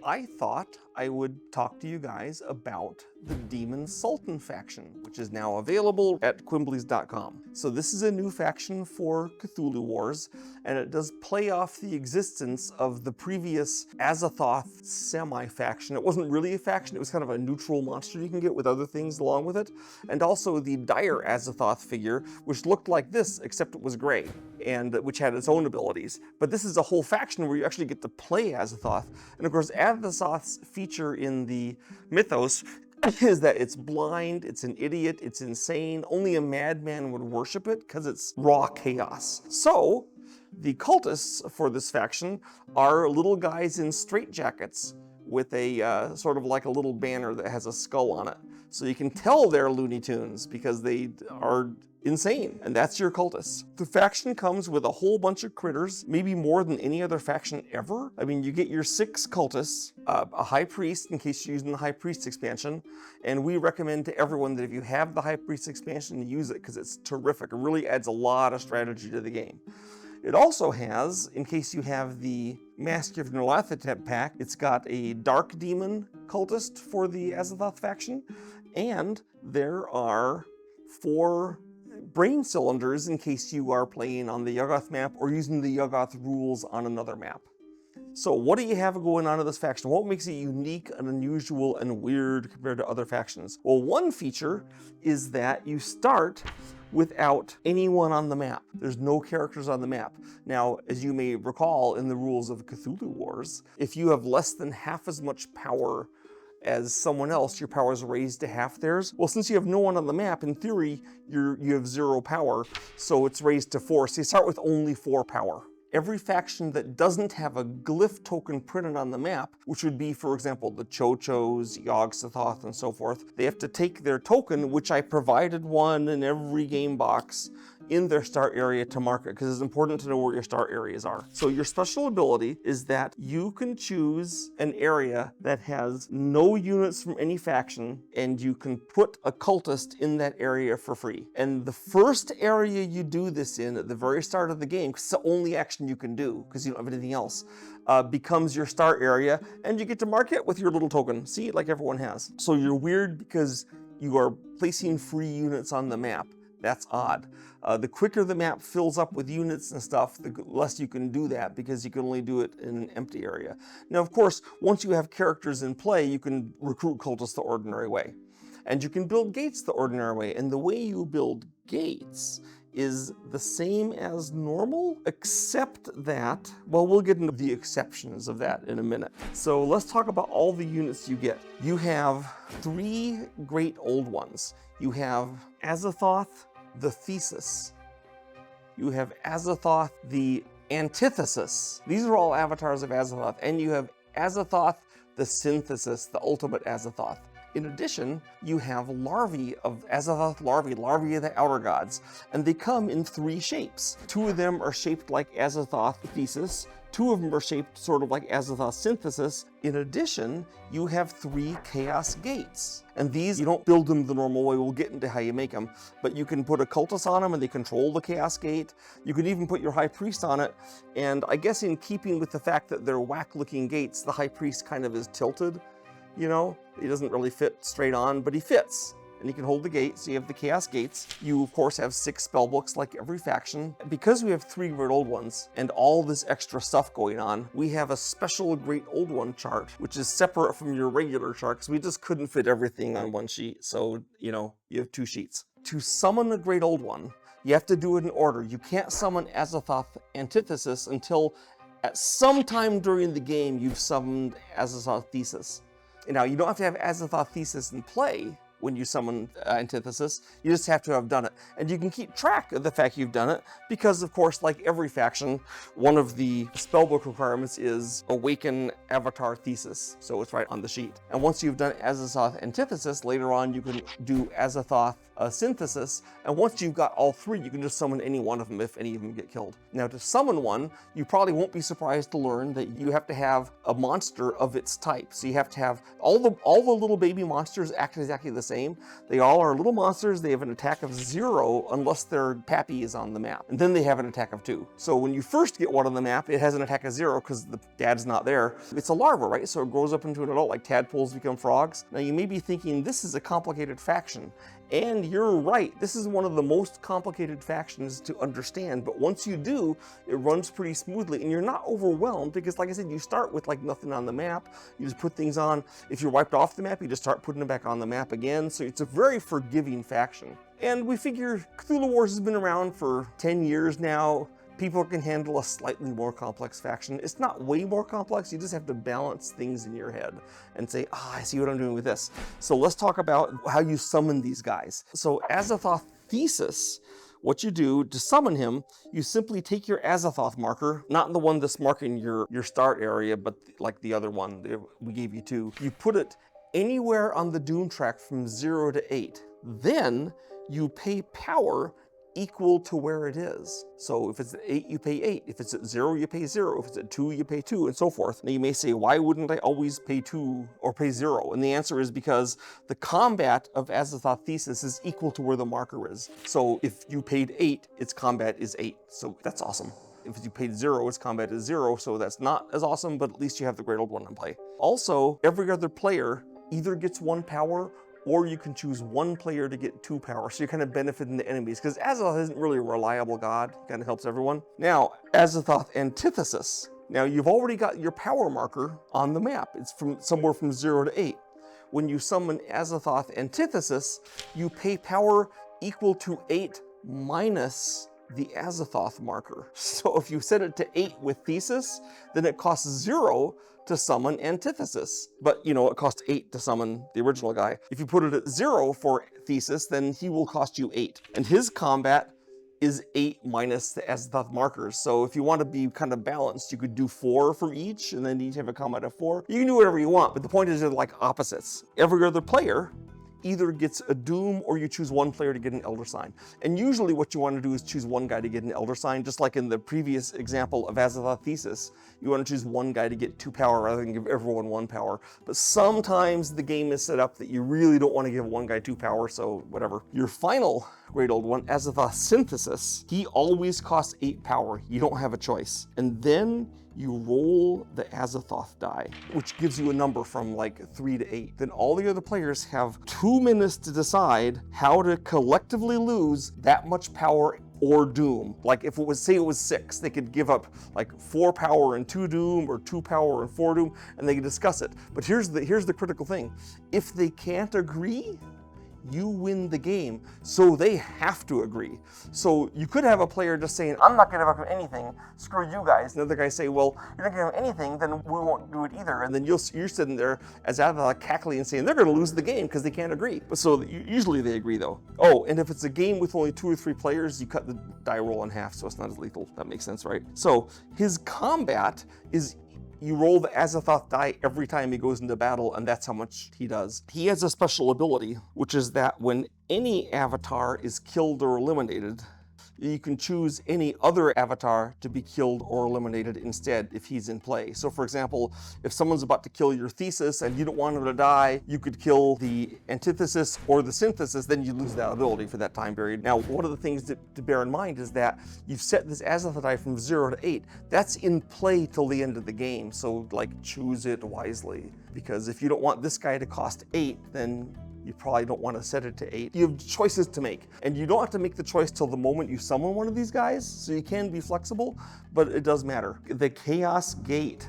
I thought I would talk to you guys about the Demon Sultan faction, which is now available at Quimbleys.com. So this is a new faction for Cthulhu Wars, and it does play off the existence of the previous Azathoth semi-faction. It wasn't really a faction, it was kind of a neutral monster you can get with other things along with it, and also the dire Azathoth figure, which looked like this, except it was gray, and which had its own abilities. But this is a whole faction where you actually get to play Azathoth, and of course Azathoth's feature in the mythos is that it's blind, it's an idiot, it's insane, only a madman would worship it because it's raw chaos. So the cultists for this faction are little guys in straitjackets with a sort of like a little banner that has a skull on it. So you can tell they're Looney Tunes because they are insane, and that's your cultists. The faction comes with a whole bunch of critters, maybe more than any other faction ever. I mean, you get your 6 cultists, a high priest in case you're using the high priest expansion, and we recommend to everyone that if you have the high priest expansion, use it because it's terrific. It really adds a lot of strategy to the game. It also has, in case you have the Master of Nyarlathotep pack, it's got a Dark Demon cultist for the Azathoth faction, and there are 4 brain cylinders in case you are playing on the Yuggoth map or using the Yuggoth rules on another map. So what do you have going on in this faction? What makes it unique and unusual and weird compared to other factions? Well, one feature is that you start without anyone on the map. There's no characters on the map. Now, as you may recall in the rules of Cthulhu Wars, if you have less than half as much power as someone else, your power is raised to half theirs. Well, since you have no one on the map, in theory, you have 0 power, so it's raised to 4. So you start with only 4 power. Every faction that doesn't have a glyph token printed on the map, which would be, for example, the Chochos, Yog-Sothoth, and so forth, they have to take their token, which I provided one in every game box, in their start area to mark it, because it's important to know where your start areas are. So your special ability is that you can choose an area that has no units from any faction, and you can put a cultist in that area for free. And the first area you do this in at the very start of the game, because it's the only action you can do, because you don't have anything else, becomes your start area, and you get to mark it with your little token. See, like everyone has. So you're weird because you are placing free units on the map. That's odd. The quicker the map fills up with units and stuff, the less you can do that because you can only do it in an empty area. Now, of course, once you have characters in play, you can recruit cultists the ordinary way. And you can build gates the ordinary way. And the way you build gates is the same as normal, except that, well, we'll get into the exceptions of that in a minute. So let's talk about all the units you get. You have 3 great old ones. You have Azathoth, the Thesis. You have Azathoth, the Antithesis. These are all avatars of Azathoth. And you have Azathoth, the Synthesis, the ultimate Azathoth. In addition, you have larvae of Azathoth larvae of the Outer Gods, and they come in 3 shapes. 2 of them are shaped like Azathoth Thesis, 2 of them are shaped sort of like Azathoth Synthesis. In addition, you have 3 Chaos Gates. And these, you don't build them the normal way, we'll get into how you make them, but you can put a cultist on them and they control the Chaos Gate. You can even put your High Priest on it, and I guess in keeping with the fact that they're whack-looking gates, the High Priest kind of is tilted. You know, he doesn't really fit straight on, but he fits. And he can hold the gate, so you have the Chaos Gates. You, of course, have 6 spellbooks like every faction. Because we have 3 Great Old Ones and all this extra stuff going on, we have a special Great Old One chart, which is separate from your regular chart, because we just couldn't fit everything on one sheet. So, you know, you have 2 sheets. To summon a Great Old One, you have to do it in order. You can't summon Azathoth Antithesis until at some time during the game you've summoned Azathoth Thesis. Now, you don't have to have Azathoth Thesis in play when you summon Antithesis, you just have to have done it. And you can keep track of the fact you've done it because, of course, like every faction, one of the spellbook requirements is Awaken Avatar Thesis, so it's right on the sheet. And once you've done Azathoth Antithesis, later on you can do Azathoth Synthesis, and once you've got all 3, you can just summon any one of them if any of them get killed. Now, to summon one, you probably won't be surprised to learn that you have to have a monster of its type. So you have to have all the little baby monsters act exactly the same. same. They all are little monsters. They have an attack of 0 unless their pappy is on the map. And then they have an attack of 2. So when you first get one on the map, it has an attack of 0 because the dad's not there. It's a larva, right? So it grows up into an adult, like tadpoles become frogs. Now you may be thinking, this is a complicated faction. And you're right, this is one of the most complicated factions to understand, but once you do, it runs pretty smoothly and you're not overwhelmed because, like I said, you start with like nothing on the map, you just put things on. If you're wiped off the map, you just start putting them back on the map again, so it's a very forgiving faction. And we figure Cthulhu Wars has been around for 10 years now. People can handle a slightly more complex faction. It's not way more complex, you just have to balance things in your head and say, I see what I'm doing with this. So let's talk about how you summon these guys. So Azathoth Thesis, what you do to summon him, you simply take your Azathoth marker, not the one that's marking your start area, but like the other one, we gave you 2. You put it anywhere on the Doom track from 0 to 8. Then you pay power equal to where it is. So if it's at 8, you pay 8. If it's at 0, you pay 0. If it's at 2, you pay 2, and so forth. Now you may say, why wouldn't I always pay 2 or pay 0? And the answer is because the combat of Azathoth Thesis is equal to where the marker is. So if you paid 8, its combat is 8. So that's awesome. If you paid 0, its combat is 0, so that's not as awesome, but at least you have the Great Old One in play. Also, every other player either gets 1 power or you can choose 1 player to get 2 power, so you're kind of benefiting the enemies, because Azathoth isn't really a reliable god, he kind of helps everyone. Now, Azathoth Antithesis. Now, you've already got your power marker on the map. It's from somewhere from 0 to 8. When you summon Azathoth Antithesis, you pay power equal to 8 minus the Azathoth marker. So if you set it to 8 with Thesis, then it costs 0 to summon Antithesis. But, you know, it costs 8 to summon the original guy. If you put it at 0 for Thesis, then he will cost you 8. And his combat is 8 minus the Azathoth markers. So if you want to be kind of balanced, you could do 4 for each, and then each have a combat of 4. You can do whatever you want, but the point is they're like opposites. Every other player either gets a Doom or you choose 1 player to get an Elder Sign. And usually what you want to do is choose 1 guy to get an Elder Sign, just like in the previous example of Azathoth Thesis. You want to choose 1 guy to get 2 power rather than give everyone 1 power. But sometimes the game is set up that you really don't want to give 1 guy 2 power, so whatever. Your final Great Old One, Azathoth Synthesis, he always costs 8 power. You don't have a choice. And then you roll the Azathoth die, which gives you a number from like 3 to 8. Then all the other players have 2 minutes to decide how to collectively lose that much power or Doom. Like if it was, say it was 6, they could give up like 4 power and 2 Doom, or 2 power and 4 Doom, and they could discuss it. But here's the critical thing. If they can't agree, you win the game, so they have to agree. So you could have a player just saying, I'm not gonna give up anything, screw you guys. Another guy say, well, you're not gonna give up anything, then we won't do it either. And then you're sitting there as Azathoth cackling and saying, they're gonna lose the game because they can't agree. But so usually they agree though. Oh, and if it's a game with only 2 or 3 players, you cut the die roll in half, so it's not as lethal. That makes sense, right? So his combat is, you roll the Azathoth die every time he goes into battle, and that's how much he does. He has a special ability, which is that when any avatar is killed or eliminated, you can choose any other avatar to be killed or eliminated instead if he's in play. So for example, if someone's about to kill your Thesis and you don't want him to die, you could kill the Antithesis or the Synthesis, then you lose that ability for that time period. Now, one of the things to bear in mind is that you've set this Azathoth die from 0 to 8. That's in play till the end of the game, so like choose it wisely. Because if you don't want this guy to cost 8, then you probably don't want to set it to 8. You have choices to make, and you don't have to make the choice till the moment you summon one of these guys, so you can be flexible, but it does matter. The Chaos Gate.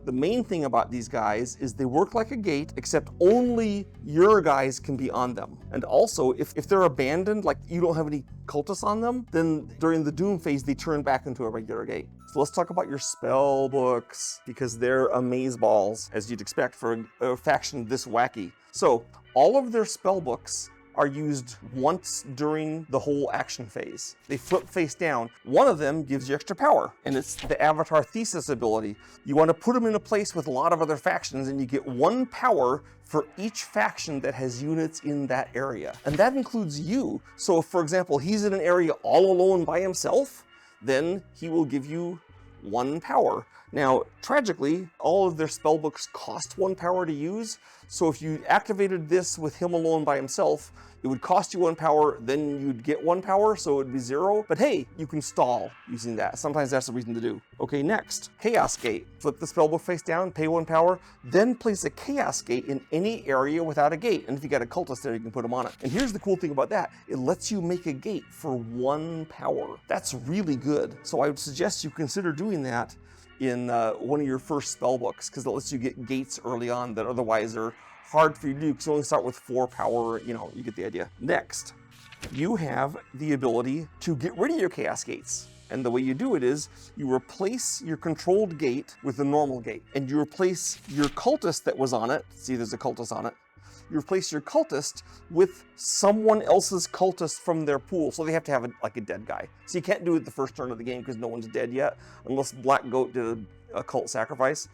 The main thing about these guys is they work like a gate, except only your guys can be on them. And also, if they're abandoned, like you don't have any cultists on them, then during the Doom phase, they turn back into a regular gate. So let's talk about your Spellbooks, because they're amazeballs, as you'd expect for a faction this wacky. So all of their Spellbooks are used once during the whole action phase. They flip face down. One of them gives you extra power, and it's the Avatar Thesis ability. You want to put them in a place with a lot of other factions, and you get 1 power for each faction that has units in that area. And that includes you. So if, for example, he's in an area all alone by himself, then he will give you 1 power. Now, tragically, all of their spellbooks cost 1 power to use, so if you activated this with him alone by himself, it would cost you 1 power, then you'd get 1 power, so it would be 0. But hey, you can stall using that. Sometimes that's the reason to do. Okay, next, Chaos Gate. Flip the spellbook face down, pay 1 power, then place a Chaos Gate in any area without a gate. And if you got a cultist there, you can put him on it. And here's the cool thing about that. It lets you make a gate for 1 power. That's really good. So I would suggest you consider doing that in one of your first spellbooks, because it lets you get gates early on that otherwise are hard for you to do, because you only start with 4 power, you know, you get the idea. Next, you have the ability to get rid of your Chaos Gates. And the way you do it is, you replace your controlled gate with a normal gate. And you replace your cultist that was on it, see there's a cultist on it, you replace your cultist with someone else's cultist from their pool. So they have to have like a dead guy. So you can't do it the first turn of the game because no one's dead yet, unless Black Goat did a cult sacrifice.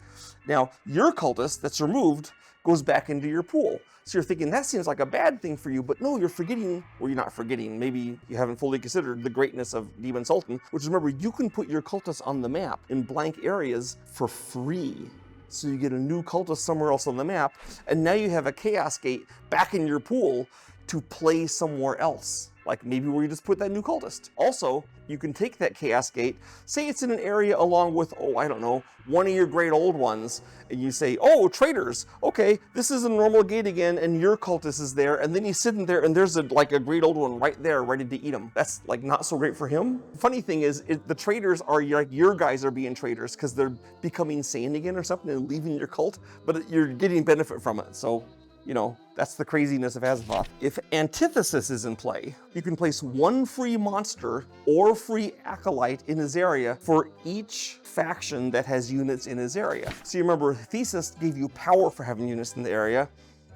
Now, your cultist that's removed goes back into your pool. So you're thinking, that seems like a bad thing for you, but no, you're forgetting, or you're not forgetting, maybe you haven't fully considered the greatness of Demon Sultan, which is, remember, you can put your cultists on the map in blank areas for free. So you get a new cultist somewhere else on the map, and now you have a Chaos Gate back in your pool to play somewhere else. Like maybe where you just put that new cultist. Also, you can take that Chaos Gate, say it's in an area along with, oh, I don't know, one of your great old ones, and you say, oh, Traitors, okay, this is a normal gate again, and your cultist is there, and then he's sitting there, and there's like a great old one right there ready to eat him. That's like not so great for him. Funny thing is, the Traitors are like, your guys are being traitors because they're becoming sane again or something and leaving your cult, but you're getting benefit from it. So, you know, that's the craziness of Azathoth. If Antithesis is in play, you can place 1 free monster or free acolyte in his area for each faction that has units in his area. So you remember, Thesis gave you power for having units in the area.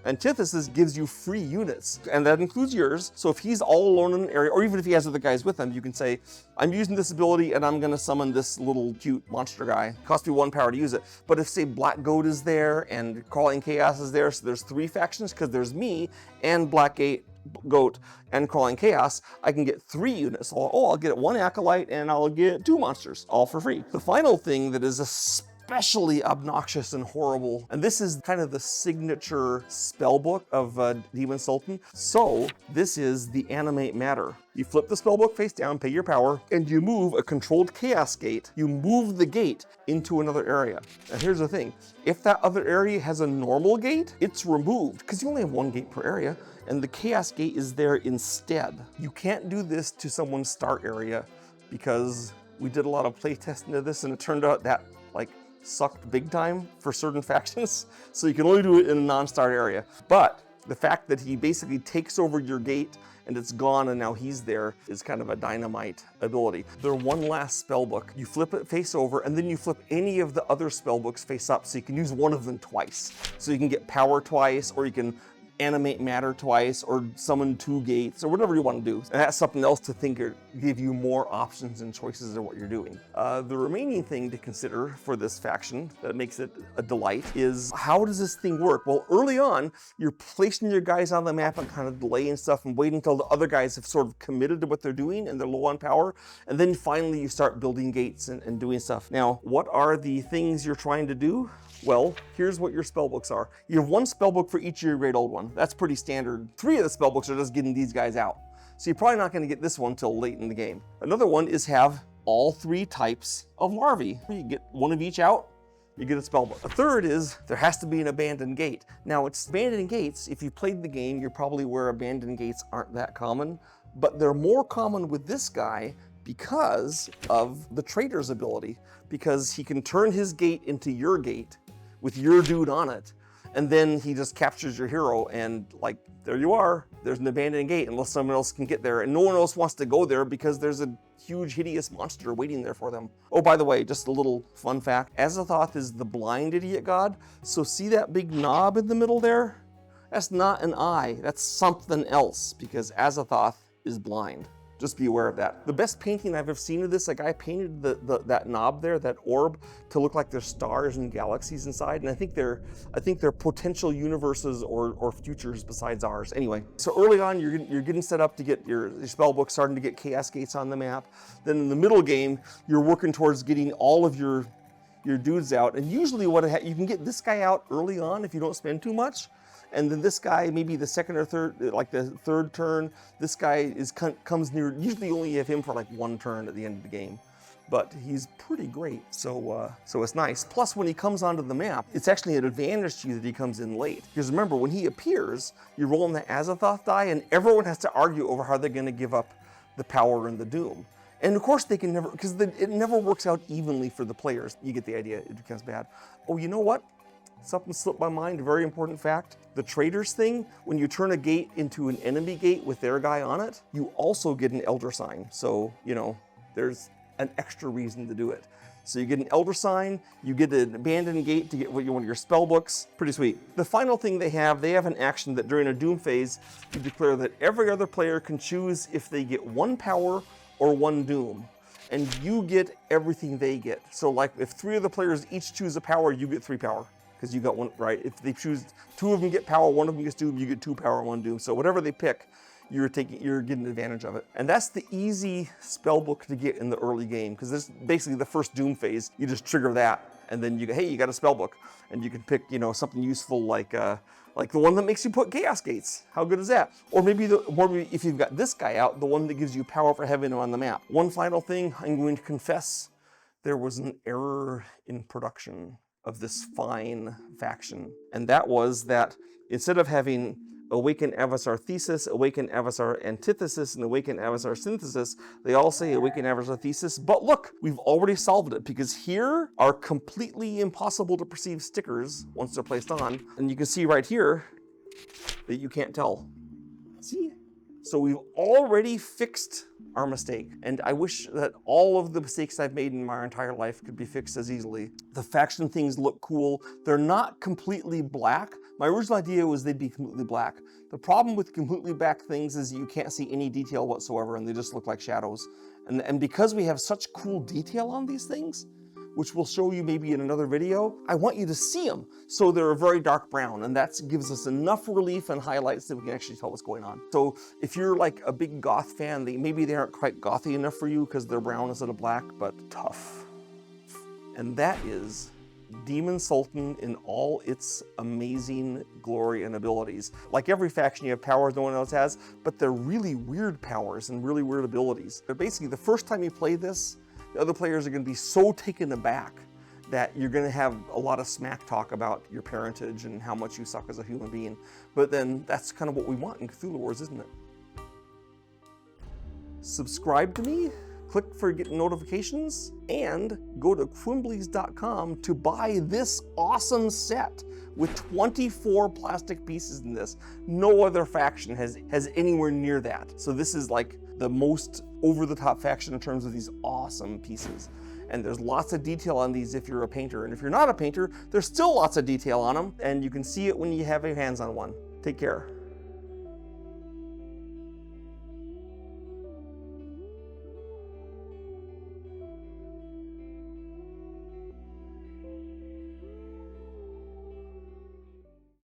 Antithesis gives you free units, and that includes yours. So if he's all alone in an area, or even if he has other guys with him, you can say, I'm using this ability and I'm gonna summon this little cute monster guy. It costs me 1 power to use it. But if, say, Black Goat is there and Crawling Chaos is there, so there's 3 factions, because there's me and Black Goat and Crawling Chaos, I can get 3 units. So, I'll get 1 acolyte and I'll get 2 monsters, all for free. The final thing that is especially obnoxious and horrible, and this is kind of the signature spellbook of Demon Sultan. So this is the Animate matter. You flip the spellbook face down, pay your power, and you move a controlled Chaos Gate. You move the gate into another area. Now here's the thing, if that other area has a normal gate, it's removed, because you only have 1 gate per area, and the Chaos Gate is there instead. You can't do this to someone's start area, because we did a lot of play testing of this, and it turned out that, like, sucked big time for certain factions, so you can only do it in a non-start area. But the fact that he basically takes over your gate and it's gone and now he's there is kind of a dynamite ability. Their one last spellbook, you flip it face over and then you flip any of the other spellbooks face up, so you can use one of them twice. So you can get power twice, or you can animate matter twice, or summon 2 gates, or whatever you want to do. And that's something else to think, or give you more options and choices of what you're doing. The remaining thing to consider for this faction that makes it a delight is, how does this thing work? Well, early on, you're placing your guys on the map and kind of delaying stuff and waiting until the other guys have sort of committed to what they're doing and they're low on power. And then finally you start building gates and doing stuff. Now, what are the things you're trying to do? Well, here's what your spellbooks are. You have 1 spellbook for each of your great old one. That's pretty standard. 3 of the spellbooks are just getting these guys out. So you're probably not going to get this one till late in the game. Another one is have all 3 types of larvae. You get 1 of each out, you get a spellbook. A third is, there has to be an abandoned gate. Now, it's abandoned gates. If you played the game, you're probably aware abandoned gates aren't that common, but they're more common with this guy because of the Traitors ability, because he can turn his gate into your gate with your dude on it, and then he just captures your hero, and like, there you are, there's an abandoned gate, unless someone else can get there, and no one else wants to go there because there's a huge hideous monster waiting there for them. Oh, by the way, just a little fun fact, Azathoth is the blind idiot god, so see that big knob in the middle there? That's not an eye, that's something else, because Azathoth is blind. Just be aware of that. The best painting I've ever seen of this, a guy painted that knob there, that orb, to look like there's stars and galaxies inside, and I think they're potential universes or futures besides ours. Anyway, so early on you're getting set up to get your spellbook, starting to get Chaos Gates on the map. Then in the middle game, you're working towards getting all of your your dudes out. And usually you can get this guy out early on if you don't spend too much. And then this guy, maybe the second or third, like the third turn, this guy comes near, usually only have him for like one turn at the end of the game. But he's pretty great, so it's nice. Plus, when he comes onto the map, it's actually an advantage to you that he comes in late. Because remember, when he appears, you're rolling the Azathoth die, and everyone has to argue over how they're gonna give up the power and the doom. And of course they can never, because it never works out evenly for the players. You get the idea, it becomes bad. Oh, you know what? Something slipped my mind, a very important fact. The Traitors thing, when you turn a gate into an enemy gate with their guy on it, you also get an Elder Sign. So, you know, there's an extra reason to do it. So you get an Elder Sign, you get an Abandoned Gate to get one of your Spellbooks. Pretty sweet. The final thing they have an action that during a Doom phase, you declare that every other player can choose if they get 1 power or 1 Doom. And you get everything they get. So like if 3 of the players each choose a power, you get 3 power. Because you got 1, right? If they choose, 2 of them get power, 1 of them gets Doom, you get 2 power, 1 Doom. So whatever they pick, you're getting advantage of it. And that's the easy spellbook to get in the early game, because this is basically the first Doom phase. You just trigger that, and then you go, hey, you got a spellbook. And you can pick, you know, something useful like the one that makes you put Chaos Gates. How good is that? Or maybe if you've got this guy out, the one that gives you power for having him on the map. One final thing, I'm going to confess, there was an error in production of this fine faction. And that was that instead of having Awaken Avatar Thesis, Awaken Avatar Antithesis, and Awaken Avatar Synthesis, they all say Awaken Avatar Thesis, but look, we've already solved it, because here are completely impossible to perceive stickers once they're placed on, and you can see right here that you can't tell. See? So we've already fixed our mistake, and I wish that all of the mistakes I've made in my entire life could be fixed as easily. The faction things look cool. They're not completely black. My original idea was they'd be completely black. The problem with completely black things is you can't see any detail whatsoever, and they just look like shadows. And because we have such cool detail on these things, which we'll show you maybe in another video, I want you to see them. So they're a very dark brown, and that gives us enough relief and highlights that we can actually tell what's going on. So if you're like a big goth fan, maybe they aren't quite gothy enough for you because they're brown instead of black, but tough. And that is Demon Sultan in all its amazing glory and abilities. Like every faction, you have powers no one else has, but they're really weird powers and really weird abilities. They're basically, the first time you play this, the other players are going to be so taken aback that you're going to have a lot of smack talk about your parentage and how much you suck as a human being. But then that's kind of what we want in Cthulhu Wars, isn't it? Subscribe to me, click for get notifications, and go to quimbleys.com to buy this awesome set with 24 plastic pieces in this. No other faction has anywhere near that. So this is like the most over-the-top faction in terms of these awesome pieces. And there's lots of detail on these if you're a painter. And if you're not a painter, there's still lots of detail on them. And you can see it when you have your hands on one. Take care.